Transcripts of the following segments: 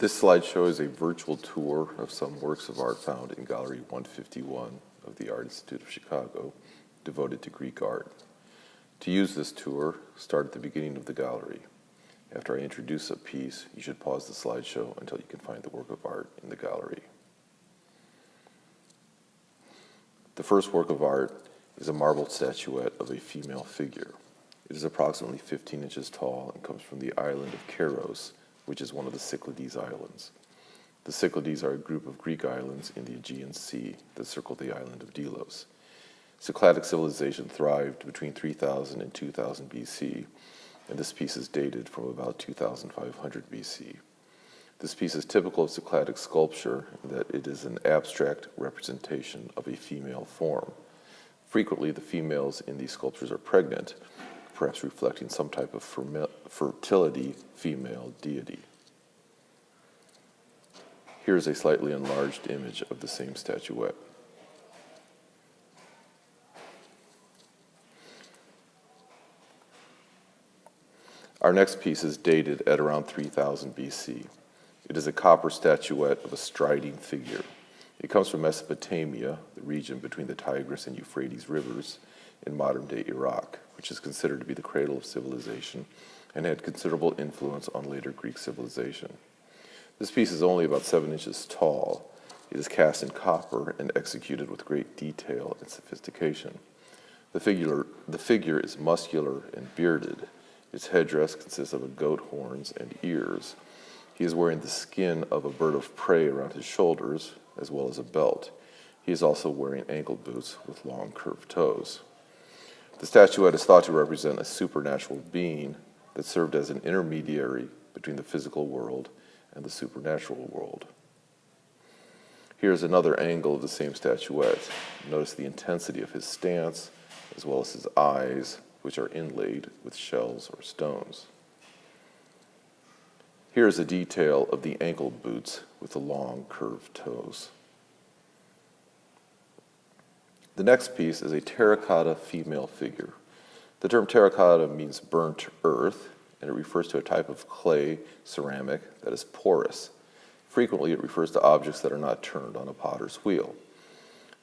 This slideshow is a virtual tour of some works of art found in Gallery 151 of the Art Institute of Chicago, devoted to Greek art. To use this tour, start at the beginning of the gallery. After I introduce a piece, you should pause the slideshow until you can find the work of art in the gallery. The first work of art is a marble statuette of a female figure. It is approximately 15 inches tall and comes from the island of Keros, which is one of the Cyclades Islands. The Cyclades are a group of Greek islands in the Aegean Sea that circle the island of Delos. Cycladic civilization thrived between 3000 and 2000 BC, and this piece is dated from about 2500 BC. This piece is typical of Cycladic sculpture in that it is an abstract representation of a female form. Frequently, the females in these sculptures are pregnant, perhaps reflecting some type of fertility female deity. Here is a slightly enlarged image of the same statuette. Our next piece is dated at around 3000 BC. It is a copper statuette of a striding figure. It comes from Mesopotamia, the region between the Tigris and Euphrates rivers in modern-day Iraq, which is considered to be the cradle of civilization and had considerable influence on later Greek civilization. This piece is only about 7 inches tall. It is cast in copper and executed with great detail and sophistication. The figure is muscular and bearded. Its headdress consists of a goat horns and ears. He is wearing the skin of a bird of prey around his shoulders, as well as a belt. He is also wearing ankle boots with long curved toes. The statuette is thought to represent a supernatural being that served as an intermediary between the physical world and the supernatural world. Here is another angle of the same statuette. Notice the intensity of his stance, as well as his eyes, which are inlaid with shells or stones. Here is a detail of the ankle boots with the long curved toes. The next piece is a terracotta female figure. The term terracotta means burnt earth, and it refers to a type of clay ceramic that is porous. Frequently, it refers to objects that are not turned on a potter's wheel.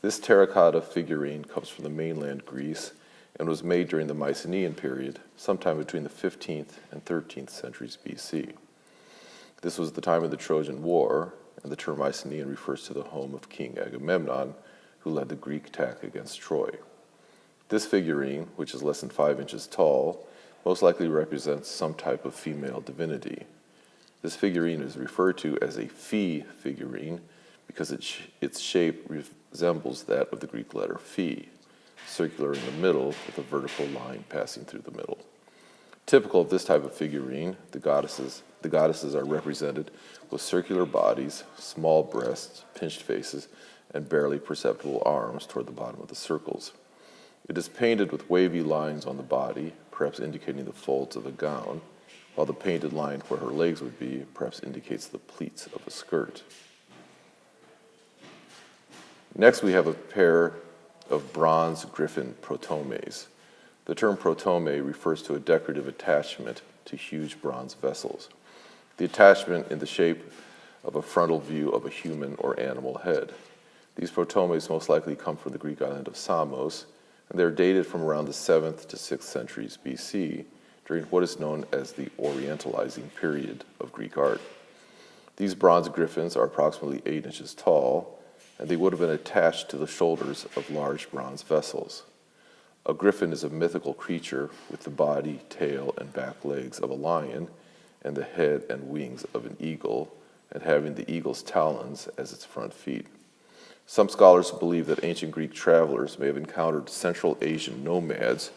This terracotta figurine comes from the mainland Greece and was made during the Mycenaean period, sometime between the 15th and 13th centuries BC. This was the time of the Trojan War, and the term Mycenaean refers to the home of King Agamemnon, who led the Greek attack against Troy. This figurine, which is less than 5 inches tall, most likely represents some type of female divinity. This figurine is referred to as a phi figurine because its shape resembles that of the Greek letter phi, circular in the middle with a vertical line passing through the middle. Typical of this type of figurine, the goddesses are represented with circular bodies, small breasts, pinched faces, and barely perceptible arms toward the bottom of the circles. It is painted with wavy lines on the body, perhaps indicating the folds of a gown, while the painted line where her legs would be perhaps indicates the pleats of a skirt. Next, we have a pair of bronze griffin protomes. The term protome refers to a decorative attachment to huge bronze vessels. The attachment in the shape of a frontal view of a human or animal head. These protomes most likely come from the Greek island of Samos, and they are dated from around the 7th to 6th centuries BC, during what is known as the Orientalizing period of Greek art. These bronze griffins are approximately 8 inches tall, and they would have been attached to the shoulders of large bronze vessels. A griffin is a mythical creature with the body, tail, and back legs of a lion, and the head and wings of an eagle, and having the eagle's talons as its front feet. Some scholars believe that ancient Greek travelers may have encountered Central Asian nomads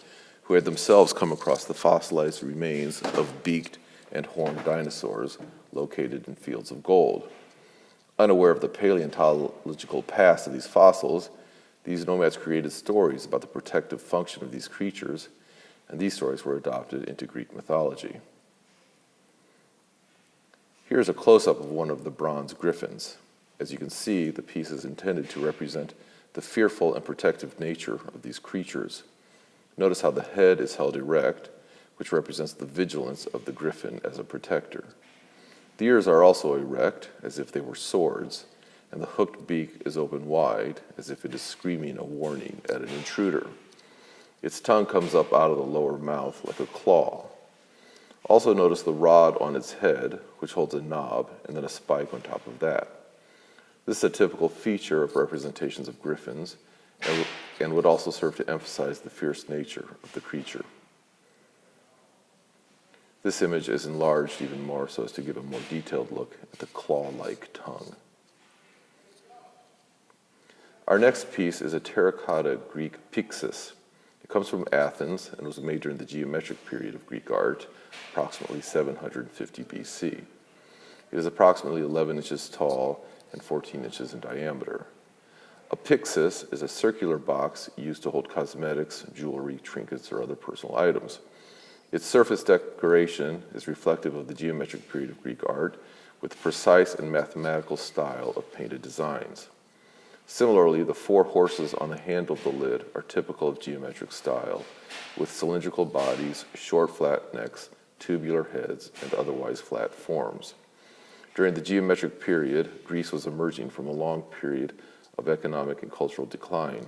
who had themselves come across the fossilized remains of beaked and horned dinosaurs located in fields of gold. Unaware of the paleontological past of these fossils, these nomads created stories about the protective function of these creatures, and these stories were adopted into Greek mythology. Here's a close-up of one of the bronze griffins. As you can see, the piece is intended to represent the fearful and protective nature of these creatures. Notice how the head is held erect, which represents the vigilance of the griffin as a protector. The ears are also erect, as if they were swords, and the hooked beak is open wide, as if it is screaming a warning at an intruder. Its tongue comes up out of the lower mouth like a claw. Also notice the rod on its head, which holds a knob, and then a spike on top of that. This is a typical feature of representations of griffins, and would also serve to emphasize the fierce nature of the creature. This image is enlarged even more so as to give a more detailed look at the claw-like tongue. Our next piece is a terracotta Greek pyxis. It comes from Athens and was made during the geometric period of Greek art, approximately 750 BC. It is approximately 11 inches tall and 14 inches in diameter. A pyxis is a circular box used to hold cosmetics, jewelry, trinkets, or other personal items. Its surface decoration is reflective of the geometric period of Greek art, with precise and mathematical style of painted designs. Similarly, the 4 horses on the handle of the lid are typical of geometric style, with cylindrical bodies, short flat necks, tubular heads, and otherwise flat forms. During the geometric period, Greece was emerging from a long period of economic and cultural decline.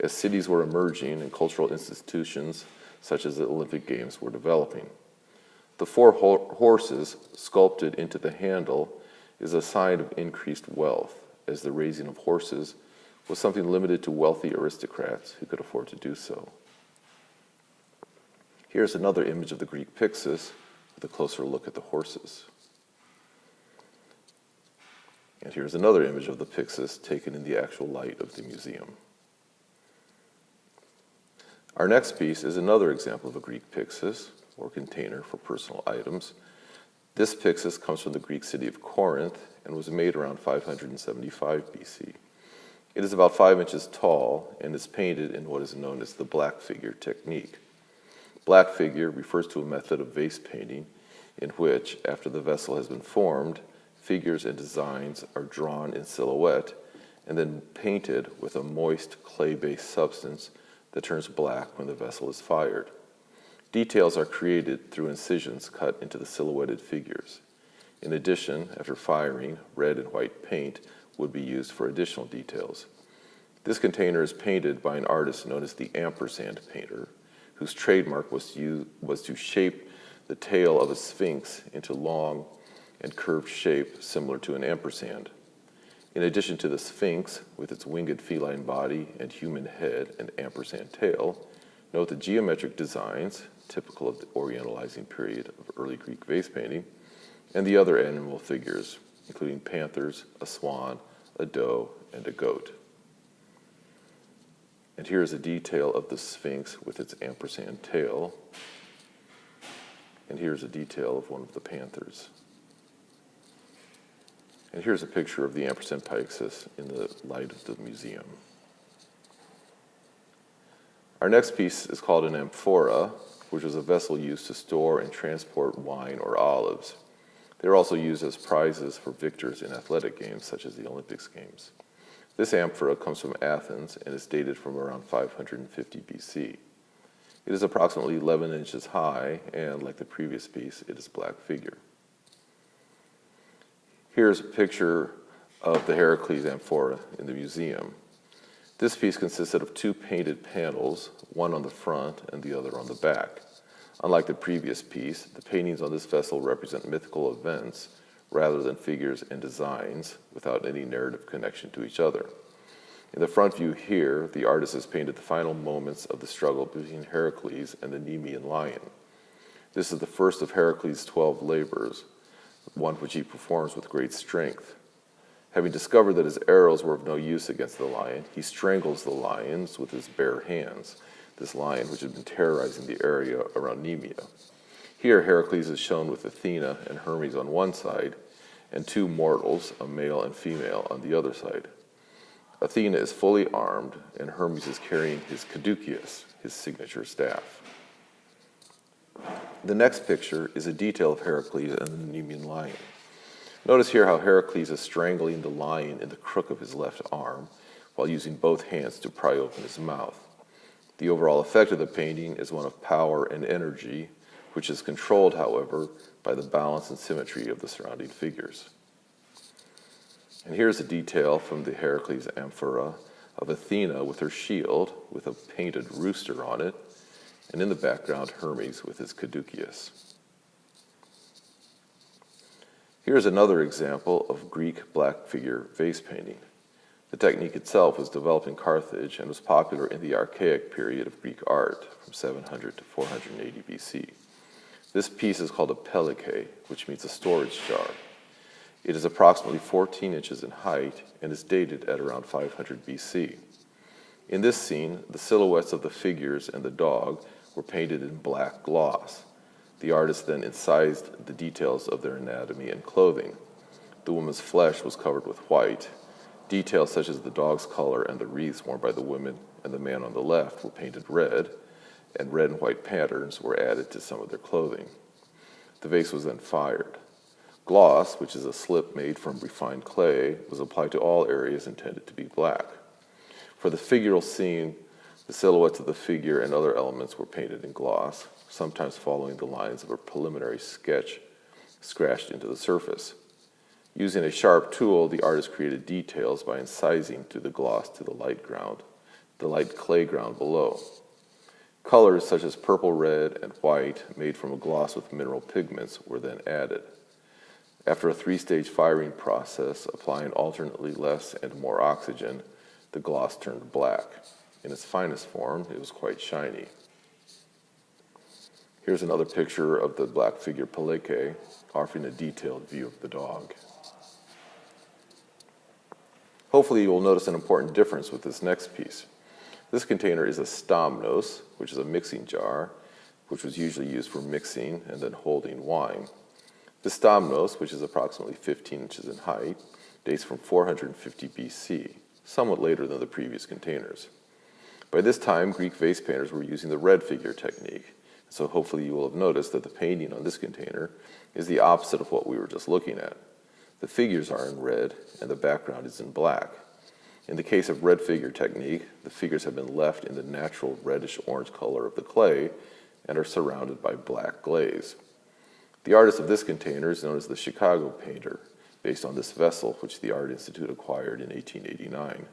As cities were emerging and cultural institutions such as the Olympic Games were developing. The 4 horses sculpted into the handle is a sign of increased wealth, as the raising of horses was something limited to wealthy aristocrats who could afford to do so. Here's another image of the Greek pyxis with a closer look at the horses. And here's another image of the pyxis taken in the actual light of the museum. Our next piece is another example of a Greek pyxis, or container for personal items. This pyxis comes from the Greek city of Corinth and was made around 575 BC. It is about 5 inches tall and is painted in what is known as the black figure technique. Black figure refers to a method of vase painting in which, after the vessel has been formed, figures and designs are drawn in silhouette and then painted with a moist clay-based substance that turns black when the vessel is fired. Details are created through incisions cut into the silhouetted figures. In addition, after firing, red and white paint would be used for additional details. This container is painted by an artist known as the ampersand painter, whose trademark was to shape the tail of a sphinx into long and curved shape similar to an ampersand. In addition to the sphinx, with its winged feline body and human head and ampersand tail, note the geometric designs, typical of the Orientalizing period of early Greek vase painting, and the other animal figures, including panthers, a swan, a doe, and a goat. And here is a detail of the sphinx with its ampersand tail, and here's a detail of one of the panthers. And here's a picture of the ampersand pyxis in the light of the museum. Our next piece is called an amphora, which was a vessel used to store and transport wine or olives. They were also used as prizes for victors in athletic games such as the Olympics Games. This amphora comes from Athens and is dated from around 550 BC. It is approximately 11 inches high, and like the previous piece, it is a black figure. Here's a picture of the Heracles amphora in the museum. This piece consisted of 2 painted panels, one on the front and the other on the back. Unlike the previous piece, the paintings on this vessel represent mythical events rather than figures and designs without any narrative connection to each other. In the front view here, the artist has painted the final moments of the struggle between Heracles and the Nemean lion. This is the first of Heracles' 12 labors, one which he performs with great strength. Having discovered that his arrows were of no use against the lion, he strangles the lions with his bare hands, this lion which had been terrorizing the area around Nemea. Here, Heracles is shown with Athena and Hermes on one side, and 2 mortals, a male and female, on the other side. Athena is fully armed, and Hermes is carrying his caduceus, his signature staff. The next picture is a detail of Heracles and the Nemean lion. Notice here how Heracles is strangling the lion in the crook of his left arm while using both hands to pry open his mouth. The overall effect of the painting is one of power and energy, which is controlled, however, by the balance and symmetry of the surrounding figures. And here's a detail from the Heracles amphora of Athena with her shield, with a painted rooster on it, and in the background, Hermes with his caduceus. Here's another example of Greek black figure vase painting. The technique itself was developed in Carthage and was popular in the Archaic period of Greek art, from 700 to 480 BC. This piece is called a pelike, which means a storage jar. It is approximately 14 inches in height and is dated at around 500 BC. In this scene, the silhouettes of the figures and the dog were painted in black gloss. The artist then incised the details of their anatomy and clothing. The woman's flesh was covered with white. Details such as the dog's color and the wreaths worn by the women and the man on the left were painted red, and red and white patterns were added to some of their clothing. The vase was then fired. Gloss, which is a slip made from refined clay, was applied to all areas intended to be black. For the figural scene, the silhouettes of the figure and other elements were painted in gloss, sometimes following the lines of a preliminary sketch scratched into the surface. Using a sharp tool, the artist created details by incising through the gloss to the light clay ground below. Colors such as purple, red, and white, made from a gloss with mineral pigments, were then added. After a 3-stage firing process, applying alternately less and more oxygen, the gloss turned black. In its finest form, it was quite shiny. Here's another picture of the black figure pelike, offering a detailed view of the dog. Hopefully you will notice an important difference with this next piece. This container is a stamnos, which is a mixing jar, which was usually used for mixing and then holding wine. The stamnos, which is approximately 15 inches in height, dates from 450 BC, somewhat later than the previous containers. By this time, Greek vase painters were using the red figure technique, so hopefully you will have noticed that the painting on this container is the opposite of what we were just looking at. The figures are in red, and the background is in black. In the case of red figure technique, the figures have been left in the natural reddish-orange color of the clay and are surrounded by black glaze. The artist of this container is known as the Chicago painter, based on this vessel which the Art Institute acquired in 1889.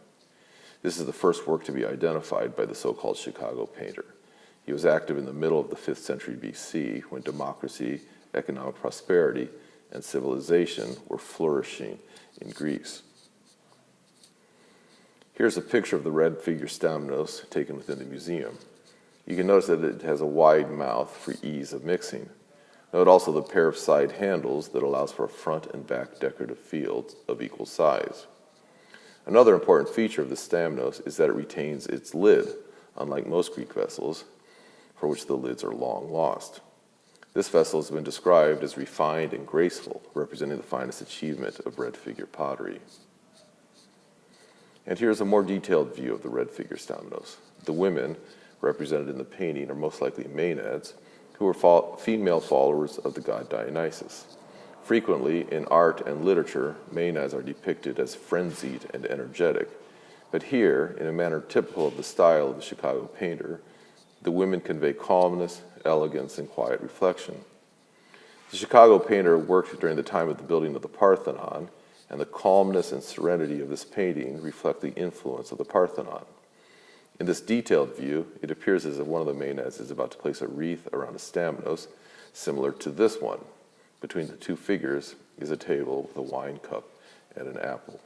This is the first work to be identified by the so-called Chicago painter. He was active in the middle of the 5th century BC, when democracy, economic prosperity, and civilization were flourishing in Greece. Here's a picture of the red figure stamnos taken within the museum. You can notice that it has a wide mouth for ease of mixing. Note also the pair of side handles that allows for a front and back decorative field of equal size. Another important feature of the stamnos is that it retains its lid, unlike most Greek vessels, for which the lids are long lost. This vessel has been described as refined and graceful, representing the finest achievement of red figure pottery. And here's a more detailed view of the red figure stamnos. The women represented in the painting are most likely maenads, who were female followers of the god Dionysus. Frequently, in art and literature, maenads are depicted as frenzied and energetic, but here, in a manner typical of the style of the Chicago painter, the women convey calmness, elegance, and quiet reflection. The Chicago painter worked during the time of the building of the Parthenon, and the calmness and serenity of this painting reflect the influence of the Parthenon. In this detailed view, it appears as if one of the maenads is about to place a wreath around a stamnos, similar to this one. Between the two figures is a table with a wine cup and an apple.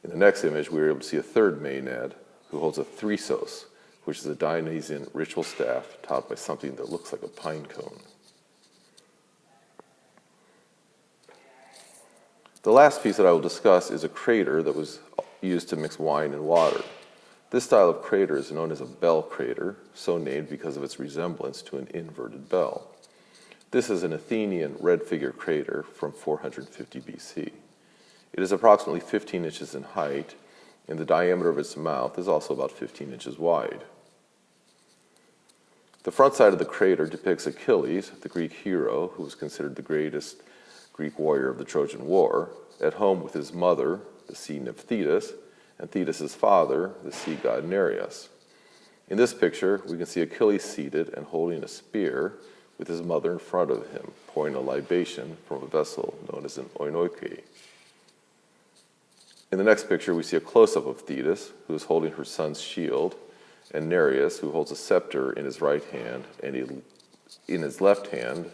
In the next image, we are able to see a third maenad who holds a thresos, which is a Dionysian ritual staff topped by something that looks like a pine cone. The last piece that I will discuss is a crater that was used to mix wine and water. This style of crater is known as a bell crater, so named because of its resemblance to an inverted bell. This is an Athenian red figure crater from 450 BC. It is approximately 15 inches in height, and the diameter of its mouth is also about 15 inches wide. The front side of the crater depicts Achilles, the Greek hero who was considered the greatest Greek warrior of the Trojan War, at home with his mother, the sea nymph Thetis, and Thetis' father, the sea god Nereus. In this picture, we can see Achilles seated and holding a spear with his mother in front of him, pouring a libation from a vessel known as an oinoike. In the next picture, we see a close-up of Thetis, who is holding her son's shield, and Nereus, who holds a scepter in his right hand and in his left hand,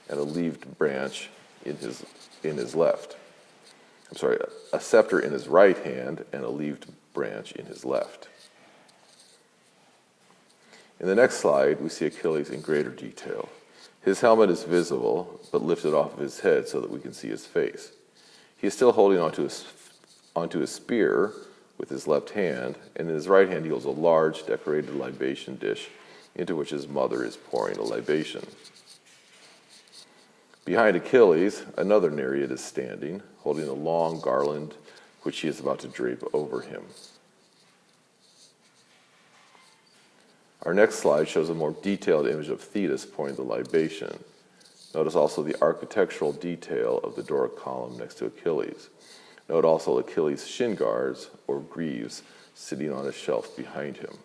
and a leaved branch in his left. I'm sorry, a scepter in his right hand and a leaved branch in his left. In the next slide, we see Achilles in greater detail. His helmet is visible, but lifted off of his head so that we can see his face. He is still holding onto his spear with his left hand, and in his right hand he holds a large decorated libation dish into which his mother is pouring a libation. Behind Achilles, another Nereid is standing, holding a long garland which he is about to drape over him. Our next slide shows a more detailed image of Thetis pouring the libation. Notice also the architectural detail of the Doric column next to Achilles. Note also Achilles' shin guards, or greaves, sitting on a shelf behind him.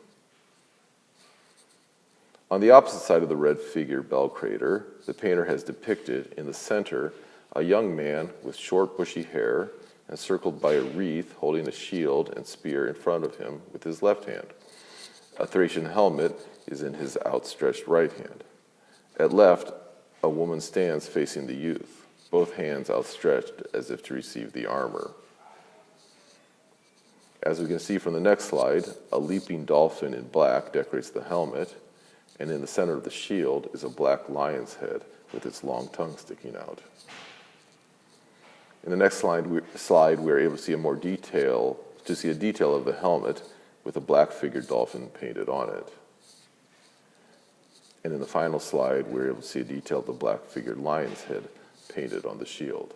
On the opposite side of the red figure bell crater, the painter has depicted in the center a young man with short bushy hair encircled by a wreath holding a shield and spear in front of him with his left hand. A Thracian helmet is in his outstretched right hand. At left, a woman stands facing the youth, both hands outstretched as if to receive the armor. As we can see from the next slide, a leaping dolphin in black decorates the helmet, and in the center of the shield is a black lion's head with its long tongue sticking out. In the next slide, we are able to see a detail of the helmet with a black-figured dolphin painted on it. And in the final slide, we're able to see a detail of the black-figured lion's head painted on the shield.